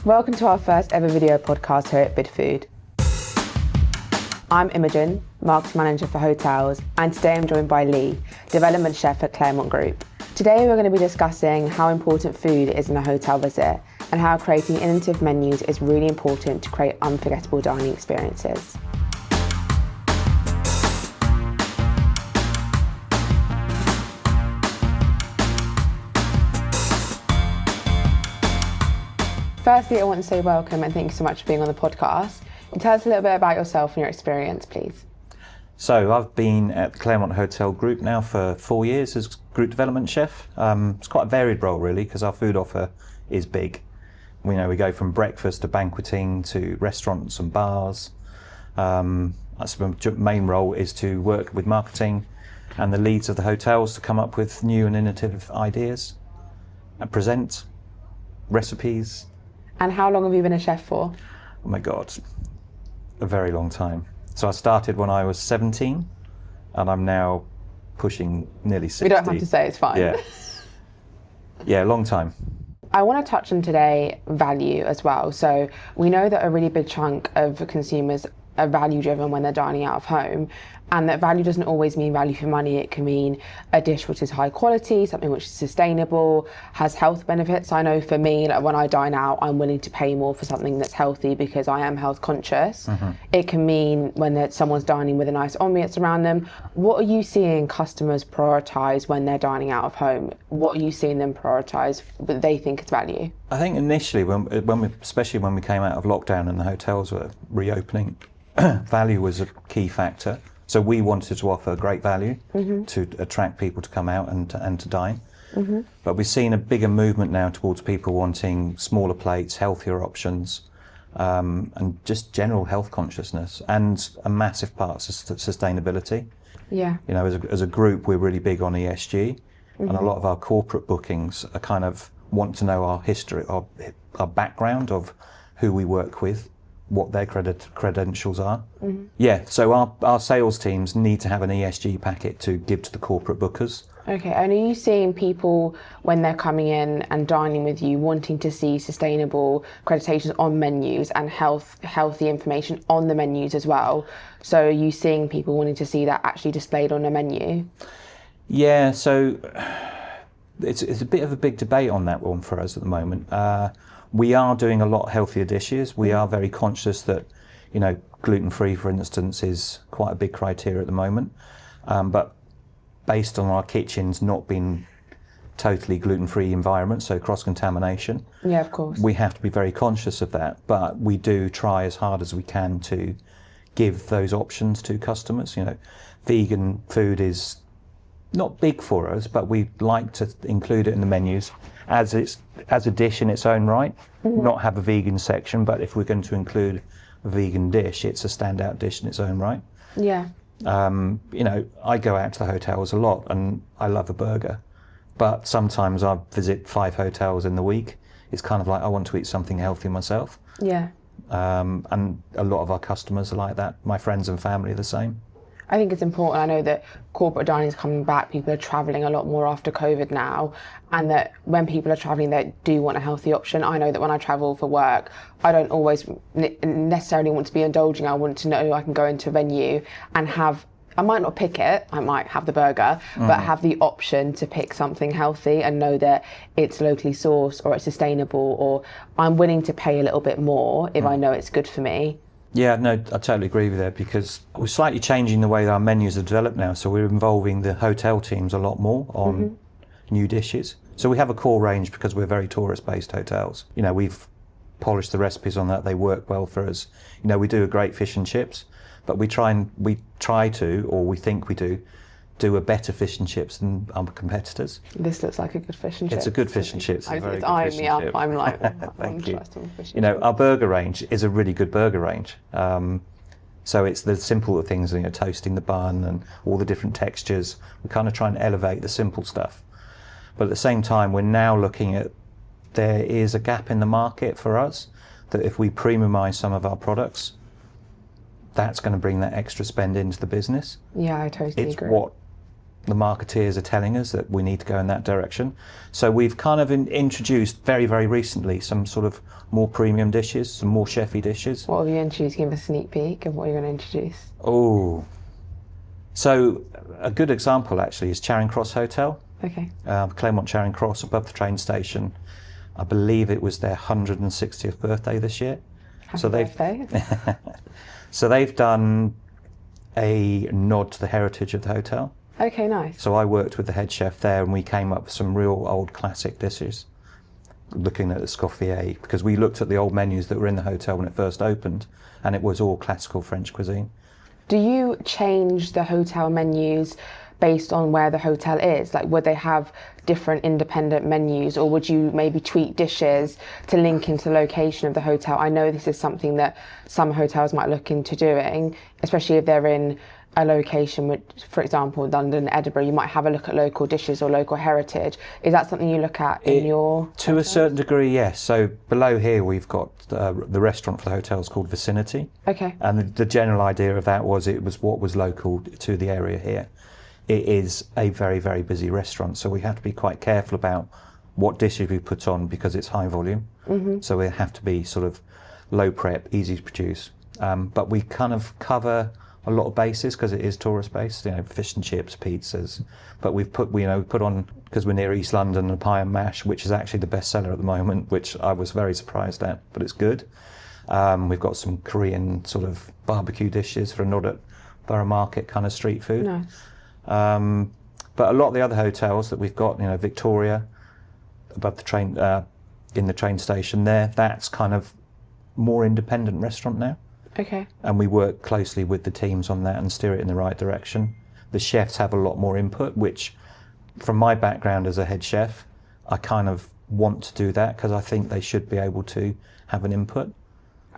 Welcome to our first ever video podcast here at Bid Food. I'm Imogen, Marketing Manager for Hotels, and today I'm joined by Leigh, Development Chef at Clermont Group. Today we're going to be discussing how important food is in a hotel visit and how creating innovative menus is really important to create unforgettable dining experiences. Firstly, I want to say welcome and thank you so much for being on the podcast. And tell us a little bit about yourself and your experience, please. So I've been at the Clermont Hotel Group now for 4 years as Group Development Chef. It's quite a varied role really because our food offer is big. We go from breakfast to banqueting to restaurants and bars. My main role is to work with marketing and the leads of the hotels to come up with new and innovative ideas and present recipes. And how long have you been a chef for? Oh my God, a very long time. So I started when I was 17 and I'm now pushing nearly 60. We don't have to say, it's fine. Yeah, long time. I want to touch on today value as well. So we know that a really big chunk of consumers are value driven when they're dining out of home, and that value doesn't always mean value for money. It can mean a dish which is high quality, something which is sustainable, has health benefits. I know for me, like when I dine out, I'm willing to pay more for something that's healthy because I am health conscious. It can mean when someone's dining with a nice ambience around them. What are you seeing customers prioritise when they're dining out of home? What are you seeing them prioritise that they think is value? I think initially, especially when we came out of lockdown and the hotels were reopening, value was a key factor. So we wanted to offer great value to attract people to come out and to dine. But we've seen a bigger movement now towards people wanting smaller plates, healthier options, and just general health consciousness, and a massive part of sustainability. Yeah. As a group, we're really big on ESG, and a lot of our corporate bookings are kind of want to know our history, our background of who we work with, what their credentials are. Yeah, so our sales teams need to have an ESG packet to give to the corporate bookers. Okay, and are you seeing people when they're coming in and dining with you wanting to see sustainable accreditations on menus and healthy information on the menus as well? So are you seeing people wanting to see that actually displayed on a menu? Yeah, so it's a bit of a big debate on that one for us at the moment. We are doing a lot healthier dishes. We are very conscious that, gluten-free, for instance, is quite a big criteria at the moment. But based on our kitchens not being totally gluten-free environments, so cross-contamination. Yeah, of course. We have to be very conscious of that. But we do try as hard as we can to give those options to customers. Vegan food is not big for us, but we like to include it in the menus as a dish in its own right, not have a vegan section, but if we're going to include a vegan dish, it's a standout dish in its own right. Yeah. I go out to the hotels a lot and I love a burger, but sometimes I visit 5 hotels in the week. It's kind of like I want to eat something healthy myself. Yeah. And a lot of our customers are like that. My friends and family are the same. I think it's important. I know that corporate dining is coming back. People are travelling a lot more after COVID now, and that when people are travelling, they do want a healthy option. I know that when I travel for work, I don't always necessarily want to be indulging. I want to know I can go into a venue and I might not pick it, I might have the burger, but have the option to pick something healthy and know that it's locally sourced or it's sustainable, or I'm willing to pay a little bit more if I know it's good for me. Yeah, no, I totally agree with that because we're slightly changing the way that our menus are developed now. So we're involving the hotel teams a lot more on new dishes. So we have a core range because we're very tourist-based hotels. We've polished the recipes on that. They work well for us. We do a great fish and chips, but we try to, or we think we do a better fish and chips than our competitors. This looks like a good fish and chips. It's a good fish and chips. It's eyeing me up. I'm like, thank you. Our burger range is a really good burger range. So it's the simple things, toasting the bun and all the different textures. We kind of try and elevate the simple stuff. But at the same time, we're now looking at, there is a gap in the market for us that if we premiumise some of our products, that's going to bring that extra spend into the business. Yeah, I totally agree. It's what the marketeers are telling us that we need to go in that direction. So we've kind of introduced very, very recently some sort of more premium dishes, some more chefy dishes. What have you introduced? Give us a sneak peek of what you're going to introduce. Oh, so a good example actually is Charing Cross Hotel. Okay. Clermont Charing Cross, above the train station. I believe it was their 160th birthday this year. Happy birthday. So they've done a nod to the heritage of the hotel. Okay, nice. So I worked with the head chef there, and we came up with some real old classic dishes, looking at the Scoffier, because we looked at the old menus that were in the hotel when it first opened, and it was all classical French cuisine. Do you change the hotel menus based on where the hotel is? Like, would they have different independent menus, or would you maybe tweak dishes to link into the location of the hotel? I know this is something that some hotels might look into doing, especially if they're in a location with, for example, London, Edinburgh, you might have a look at local dishes or local heritage. Is that something you look at in your To a certain degree, yes. So below here we've got the restaurant for the hotel is called Vicinity. Okay. And the general idea of that was it was what was local to the area here. It is a very, very busy restaurant, so we have to be quite careful about what dishes we put on because it's high volume. Mm-hmm. So we have to be sort of low prep, easy to produce. But we kind of cover a lot of bases because it is tourist based, fish and chips, pizzas. But we've put on, because we're near East London, a pie and mash, which is actually the best seller at the moment, which I was very surprised at, but it's good. We've got some Korean sort of barbecue dishes for a nod at Borough Market kind of street food. Nice. But a lot of the other hotels that we've got, Victoria, above the train, in the train station there, that's kind of more independent restaurant now. Okay. And we work closely with the teams on that and steer it in the right direction. The chefs have a lot more input, which from my background as a head chef, I kind of want to do that because I think they should be able to have an input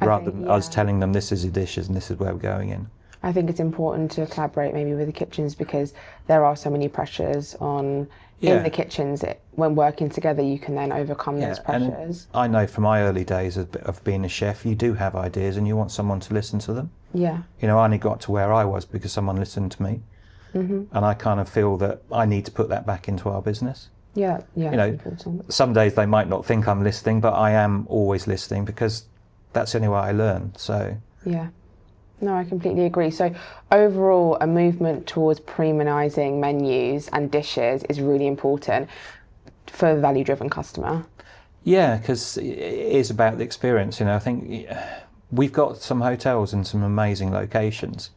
rather than us telling them this is your dishes and this is where we're going in. I think it's important to collaborate maybe with the kitchens because there are so many pressures on in the kitchens. When working together, you can then overcome those pressures. And I know from my early days of being a chef, you do have ideas and you want someone to listen to them. Yeah. I only got to where I was because someone listened to me. Mm-hmm. And I kind of feel that I need to put that back into our business. Yeah, important. Some days they might not think I'm listening, but I am always listening because that's the only way I learn. So yeah. No, I completely agree. So overall, a movement towards premiumising menus and dishes is really important for the value-driven customer. Yeah, because it is about the experience. I think we've got some hotels in some amazing locations,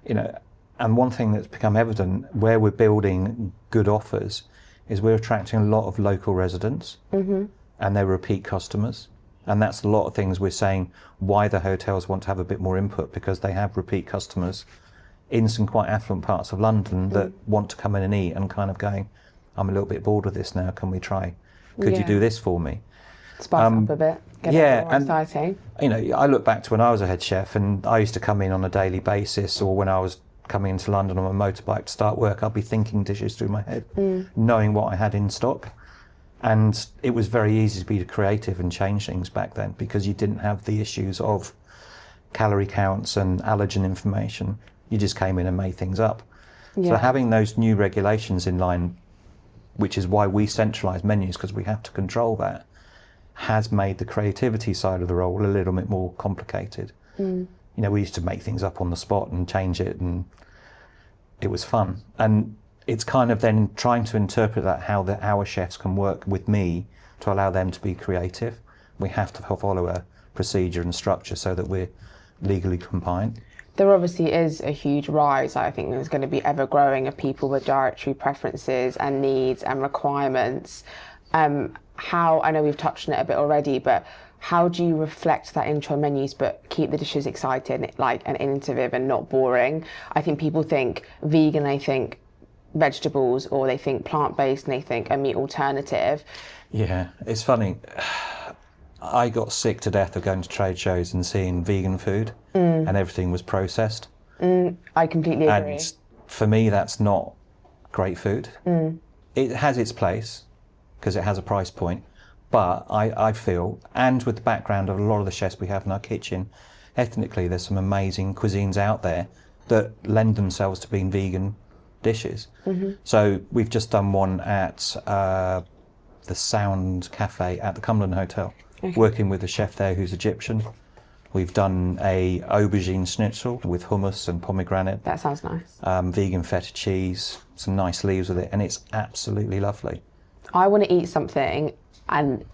and one thing that's become evident where we're building good offers is we're attracting a lot of local residents and they're repeat customers. And that's a lot of things we're saying why the hotels want to have a bit more input because they have repeat customers in some quite affluent parts of London that want to come in and eat and kind of going, I'm a little bit bored of this now, can we try? Could you do this for me? Spice up a bit, get it more exciting. I look back to when I was a head chef and I used to come in on a daily basis, or when I was coming into London on a motorbike to start work, I'd be thinking dishes through my head, knowing what I had in stock. And it was very easy to be creative and change things back then because you didn't have the issues of calorie counts and allergen information. You just came in and made things up. Yeah. So having those new regulations in line, which is why we centralise menus because we have to control that, has made the creativity side of the role a little bit more complicated. We used to make things up on the spot and change it, and it was fun. And it's kind of then trying to interpret that how our chefs can work with me to allow them to be creative. We have to follow a procedure and structure so that we're legally compliant. There obviously is a huge rise, I think there's going to be ever growing, of people with dietary preferences and needs and requirements. How, I know we've touched on it a bit already, but how do you reflect that into your menus but keep the dishes exciting, and innovative and not boring? I think people think vegan, they think vegetables, or they think plant-based and they think a meat alternative. Yeah, it's funny. I got sick to death of going to trade shows and seeing vegan food and everything was processed. I completely agree. And for me, that's not great food. It has its place because it has a price point, but I feel, and with the background of a lot of the chefs we have in our kitchen, ethnically there's some amazing cuisines out there that lend themselves to being vegan dishes. So we've just done one at the Sound Cafe at the Clermont Hotel, working with a chef there who's Egyptian. We've done a aubergine schnitzel with hummus and pomegranate. That sounds nice. Vegan feta cheese, some nice leaves with it, and it's absolutely lovely. I want to eat something and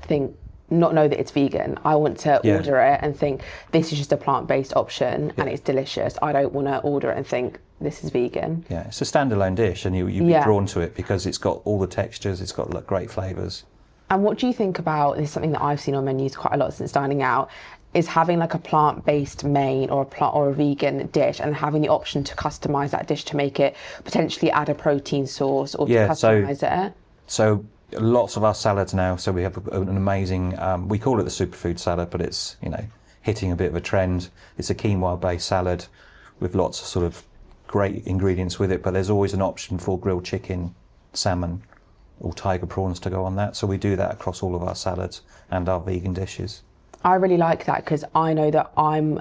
not know that it's vegan. I want to order it and think this is just a plant-based option and it's delicious. I don't want to order it and think this is vegan. Yeah, it's a standalone dish, and you'd be drawn to it because it's got all the textures, it's got great flavours. And what do you think about, this is something that I've seen on menus quite a lot since dining out, is having like a plant-based main or a vegan dish and having the option to customise that dish to make it, potentially add a protein source or to customise it? So lots of our salads now, so we have an amazing, we call it the superfood salad, but it's, hitting a bit of a trend. It's a quinoa-based salad with lots of sort of great ingredients with it, but there's always an option for grilled chicken, salmon, or tiger prawns to go on that. So we do that across all of our salads and our vegan dishes. I really like that because I know that I'm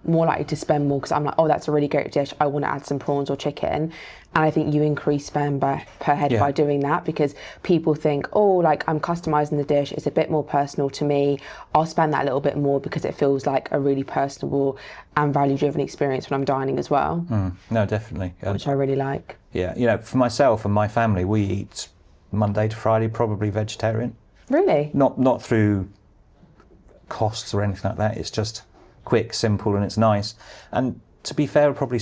more likely to spend more because I'm like, oh, that's a really great dish. I want to add some prawns or chicken. And I think you increase spend per head by doing that because people think, oh, like I'm customizing the dish. It's a bit more personal to me. I'll spend that little bit more because it feels like a really personable and value-driven experience when I'm dining as well. No, definitely. Which I really like. Yeah, for myself and my family, we eat Monday to Friday, probably vegetarian. Really? Not through costs or anything like that. It's just quick, simple, and it's nice. And to be fair, I'd probably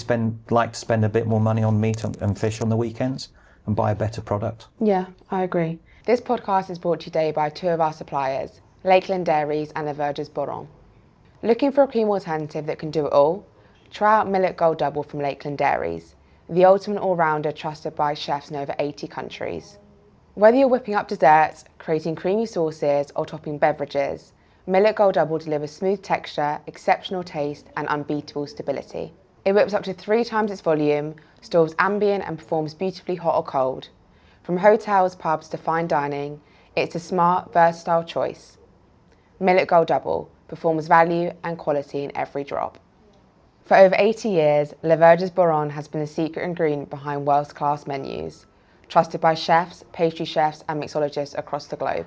like to spend a bit more money on meat and fish on the weekends and buy a better product. Yeah, I agree. This podcast is brought to you today by two of our suppliers, Lakeland Dairies and Leverges Boron. Looking for a cream alternative that can do it all? Try out Millet Gold Double from Lakeland Dairies, the ultimate all-rounder trusted by chefs in over 80 countries. Whether you're whipping up desserts, creating creamy sauces, or topping beverages, Millet Gold Double delivers smooth texture, exceptional taste, and unbeatable stability. It whips up to 3 times its volume, stores ambient and performs beautifully hot or cold. From hotels, pubs to fine dining, it's a smart, versatile choice. Millet Gold Double performs value and quality in every drop. For over 80 years, Leverges Boron has been the secret ingredient behind world-class menus, trusted by chefs, pastry chefs, and mixologists across the globe.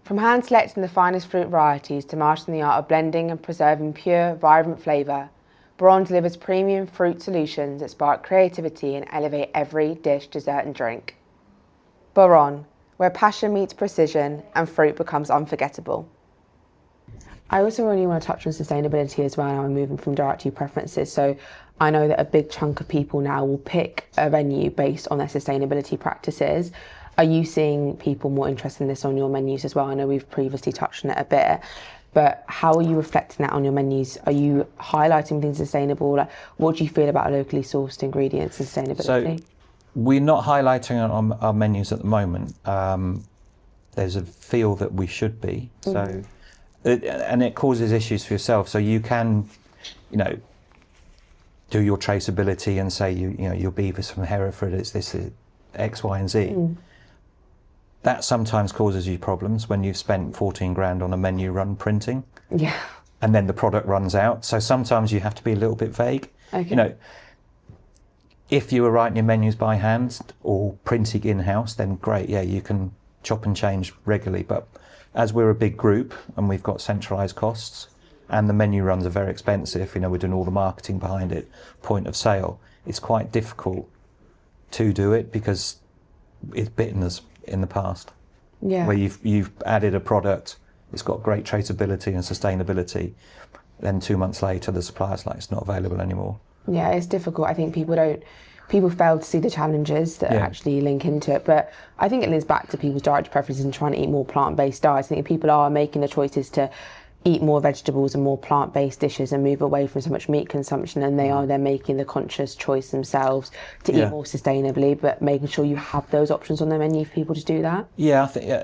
From hand-selecting the finest fruit varieties to mastering the art of blending and preserving pure, vibrant flavour, Boron delivers premium fruit solutions that spark creativity and elevate every dish, dessert and drink. Boron, where passion meets precision and fruit becomes unforgettable. I also really want to touch on sustainability as well. Now I'm moving from direct-to preferences. So I know that a big chunk of people now will pick a venue based on their sustainability practices. Are you seeing people more interested in this on your menus as well? I know we've previously touched on it a bit, but how are you reflecting that on your menus? Are you highlighting things sustainable? Like, what do you feel about locally sourced ingredients and sustainability? So we're not highlighting it on our menus at the moment. There's a feel that we should be. So, and it causes issues for yourself. So you can, do your traceability and say your beef is from Hereford. It's this X, Y, and Z. That sometimes causes you problems when you've spent 14 grand on a menu run printing. Yeah. And then the product runs out. So sometimes you have to be a little bit vague. Okay. If you were writing your menus by hand or printing in-house, then great, yeah, you can chop and change regularly. But as we're a big group and we've got centralised costs and the menu runs are very expensive, we're doing all the marketing behind it, point of sale, it's quite difficult to do it because it's bitten us in the past. Yeah. Where you've added a product, it's got great traceability and sustainability, then 2 months later the supplier's like, it's not available anymore. Yeah, it's difficult. I think people fail to see the challenges that actually link into it. But I think it links back to people's dietary preferences and trying to eat more plant-based diets. I think if people are making the choices to eat more vegetables and more plant-based dishes and move away from so much meat consumption, and they are then making the conscious choice themselves to eat more sustainably, but making sure you have those options on the menu for people to do that. Yeah, I think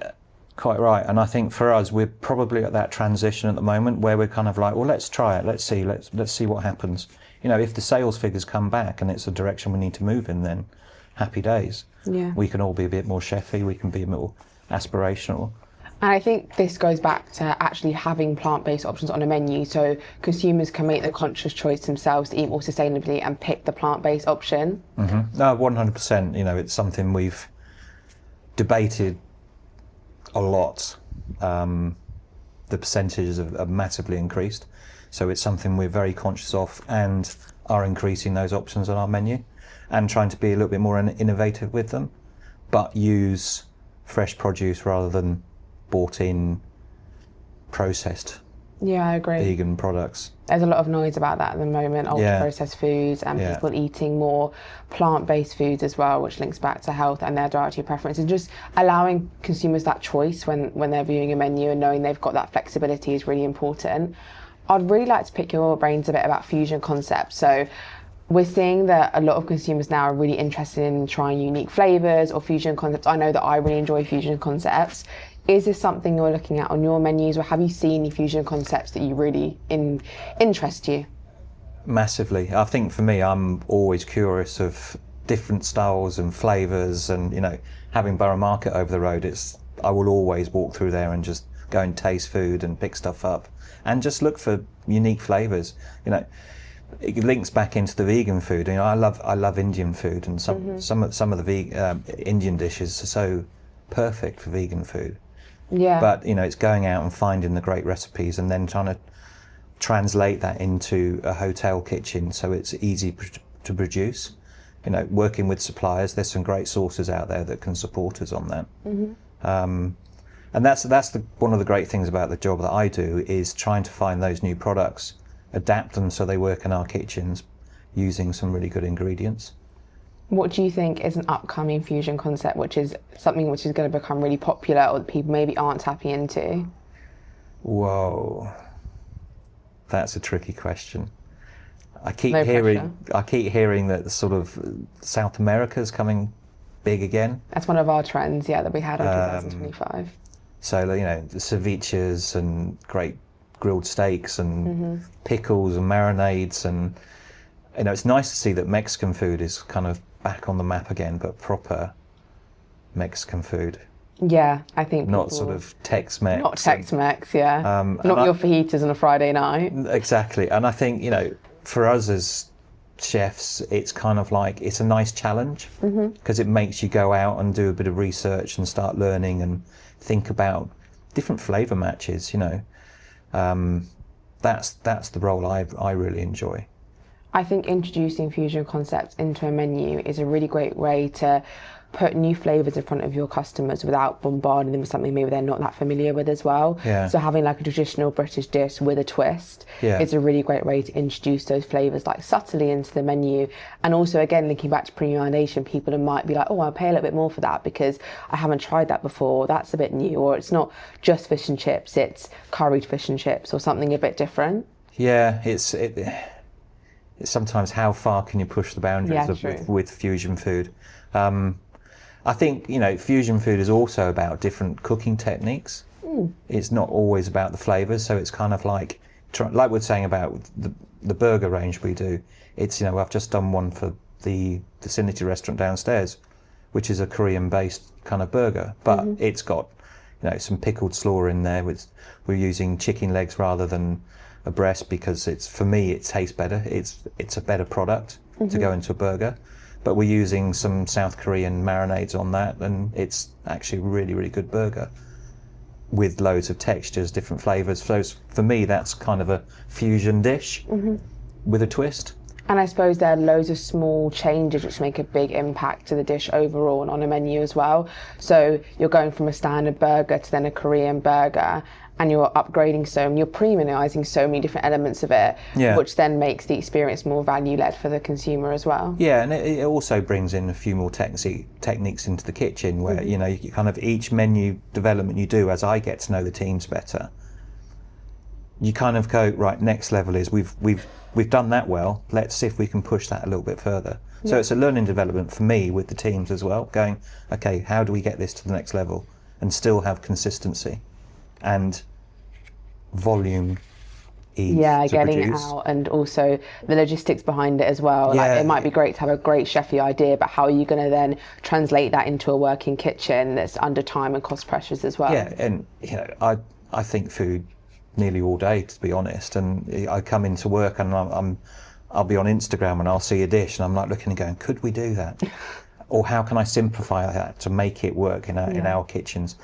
quite right. And I think for us, we're probably at that transition at the moment where we're kind of like, well, let's try it. Let's see what happens. If the sales figures come back and it's a direction we need to move in, then happy days. Yeah. We can all be a bit more chefy. We can be more aspirational. And I think this goes back to actually having plant-based options on a menu, so consumers can make the conscious choice themselves to eat more sustainably and pick the plant-based option. No, 100%. It's something we've debated a lot. The percentages have massively increased, so it's something we're very conscious of and are increasing those options on our menu and trying to be a little bit more innovative with them, but use fresh produce rather than bought in processed Yeah, I agree. vegan products. There's a lot of noise about that at the moment, ultra-processed foods and people eating more plant-based foods as well, which links back to health and their dietary preference, and just allowing consumers that choice when they're viewing a menu and knowing they've got that flexibility is really important. I'd really like to pick your brains a bit about fusion concepts. So we're seeing that a lot of consumers now are really interested in trying unique flavours or fusion concepts. I know that I really enjoy fusion concepts. Is this something you're looking at on your menus, or have you seen any fusion concepts that you really interest you? Massively. I think for me, I'm always curious of different styles and flavours, and having Borough Market over the road, I will always walk through there and just go and taste food and pick stuff up and just look for unique flavours. It links back into the vegan food. I love Indian food, and some of the Indian dishes are so perfect for vegan food. Yeah. But it's going out and finding the great recipes and then trying to translate that into a hotel kitchen so it's easy to produce. Working with suppliers, there's some great sources out there that can support us on that. And that's one of the great things about the job that I do, is trying to find those new products, adapt them so they work in our kitchens using some really good ingredients. What do you think is an upcoming fusion concept, which is something which is going to become really popular or that people maybe aren't tapping into? Whoa, that's a tricky question. I keep No hearing pressure. that sort of South America's coming big again. That's one of our trends, that we had in 2025. So the ceviches and great grilled steaks and pickles and marinades, and it's nice to see that Mexican food is kind of back on the map again, but proper Mexican food. Yeah, I think not sort of Tex-Mex. Not Tex-Mex, not your fajitas on a Friday night. Exactly, and I think for us as chefs, it's kind of like it's a nice challenge because it makes you go out and do a bit of research and start learning and think about different flavour matches. That's the role I really enjoy. I think introducing fusion concepts into a menu is a really great way to put new flavours in front of your customers without bombarding them with something maybe they're not that familiar with as well. Yeah. So having like a traditional British dish with a twist is a really great way to introduce those flavours like subtly into the menu. And also, again, linking back to premiumisation, people might be like, oh, I'll pay a little bit more for that because I haven't tried that before. That's a bit new. Or it's not just fish and chips, it's curried fish and chips or something a bit different. Yeah, it's sometimes how far can you push the boundaries with fusion food. I think fusion food is also about different cooking techniques. It's not always about the flavours, so it's kind of like we're saying about the burger range we do. It's I've just done one for the Vicinity restaurant downstairs, which is a Korean-based kind of burger, but it's got some pickled slaw in there. We're using chicken legs rather than a breast because for me it tastes better. It's a better product to go into a burger. But we're using some South Korean marinades on that, and it's actually a really, really good burger with loads of textures, different flavours. So for me, that's kind of a fusion dish with a twist. And I suppose there are loads of small changes which make a big impact to the dish overall and on a menu as well. So you're going from a standard burger to then a Korean burger, and you're upgrading you're premiumizing so many different elements of it, which then makes the experience more value-led for the consumer as well. Yeah, and it also brings in a few more techniques into the kitchen where, you kind of each menu development you do, as I get to know the teams better, you kind of go, right, next level is we've done that well, let's see if we can push that a little bit further. So it's a learning development for me with the teams as well, going, okay, how do we get this to the next level and still have consistency and volume ease Yeah, to getting produce. it out, and also the logistics behind it as well. Like, Yeah. it might be great to have a great chefy idea, but how are you going to then translate that into a working kitchen that's under time and cost pressures as well? Yeah, and I think food nearly all day, to be honest. And I come into work and I'll be on Instagram and I'll see a dish and I'm like looking and going, could we do that? Or how can I simplify that to make it work in our kitchens?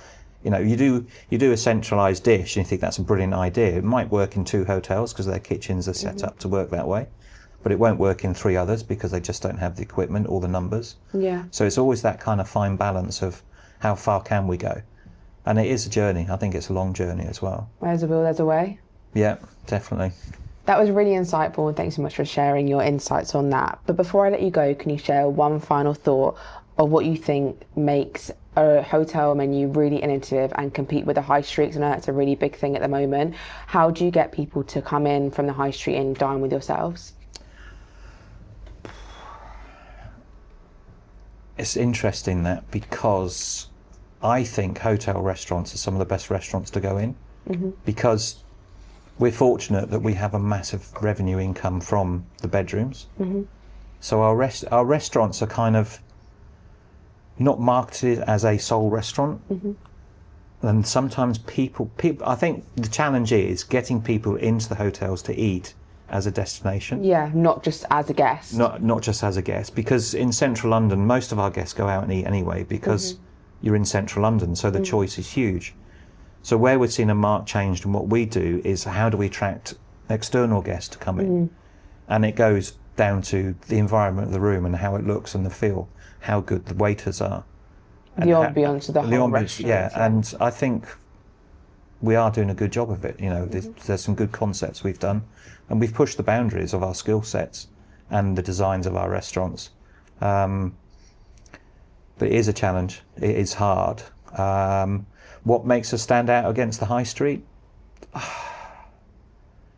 You do a centralised dish and you think that's a brilliant idea. It might work in 2 hotels because their kitchens are set up to work that way, but it won't work in 3 others because they just don't have the equipment or the numbers. Yeah. So it's always that kind of fine balance of how far can we go? And it is a journey. I think it's a long journey as well. Where's a will, there's a way. Yeah, definitely. That was really insightful, and thanks so much for sharing your insights on that. But before I let you go, can you share one final thought of what you think makes a hotel menu really innovative and compete with the high streets? I know that's a really big thing at the moment. How do you get people to come in from the high street and dine with yourselves? It's interesting that, because I think hotel restaurants are some of the best restaurants to go in, because we're fortunate that we have a massive revenue income from the bedrooms. So our restaurants are kind of not marketed as a sole restaurant. And sometimes people, I think the challenge is getting people into the hotels to eat as a destination. Yeah, not just as a guest. Not just as a guest, because in central London, most of our guests go out and eat anyway, because you're in central London, so the choice is huge. So where we've seen a marked change in what we do is how do we attract external guests to come in? And it goes down to the environment of the room and how it looks and the feel, how good the waiters are. The ambience of the whole restaurant. Yeah, and I think we are doing a good job of it. There's some good concepts we've done, and we've pushed the boundaries of our skill sets and the designs of our restaurants. But it is a challenge. It is hard. What makes us stand out against the high street?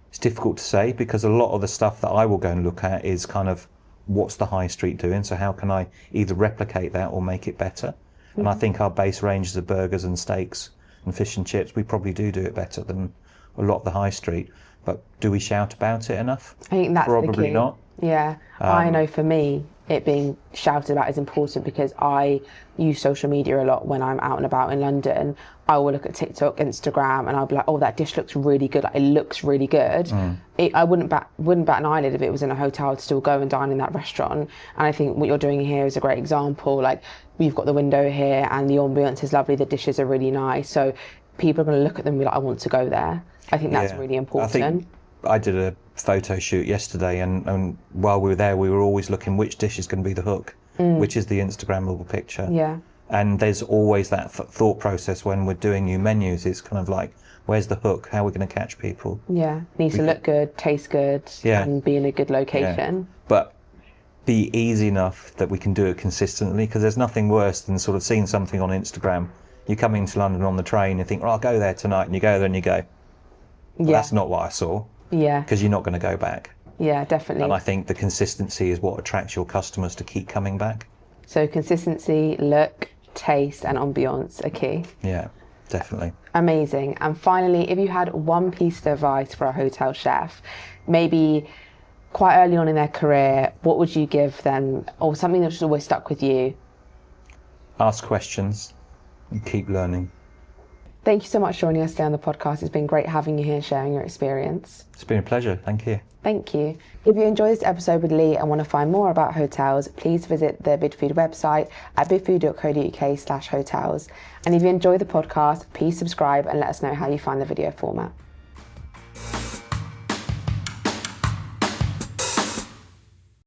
It's difficult to say, because a lot of the stuff that I will go and look at is kind of what's the high street doing, so how can I either replicate that or make it better? And I think our base ranges of burgers and steaks and fish and chips, we probably do it better than a lot of the high street. But do we shout about it enough? I think that's probably the key. Not. Yeah, I know for me, it being shouted about is important, because I use social media a lot when I'm out and about in London. I will look at TikTok, Instagram, and I'll be like, oh, that dish looks really good. Like, it looks really good. I wouldn't bat an eyelid if it was in a hotel. I'd still go and dine in that restaurant. And I think what you're doing here is a great example. Like, we've got the window here and the ambience is lovely. The dishes are really nice. So people are going to look at them and be like, I want to go there. I think that's really important. I think I did a photo shoot yesterday, and while we were there, we were always looking which dish is going to be the hook, which is the Instagrammable picture. Yeah. And there's always that thought process when we're doing new menus. It's kind of like, where's the hook? How are we going to catch people? Yeah, needs to look good, taste good, and be in a good location. Yeah. But be easy enough that we can do it consistently, because there's nothing worse than sort of seeing something on Instagram. You come into London on the train, you think, oh, I'll go there tonight, and you go there and you go, well, that's not what I saw. Yeah. Because you're not going to go back. Yeah, definitely. And I think the consistency is what attracts your customers to keep coming back. So consistency, look, taste and ambiance are key. Yeah, definitely. Amazing. And finally, if you had one piece of advice for a hotel chef, maybe quite early on in their career, what would you give them, or something that's always stuck with you? Ask questions and keep learning. Thank you so much for joining us today on the podcast. It's been great having you here, sharing your experience. It's been a pleasure. Thank you. Thank you. If you enjoyed this episode with Leigh and want to find more about hotels, please visit the Bidfood website at bidfood.co.uk/hotels. And if you enjoy the podcast, please subscribe and let us know how you find the video format.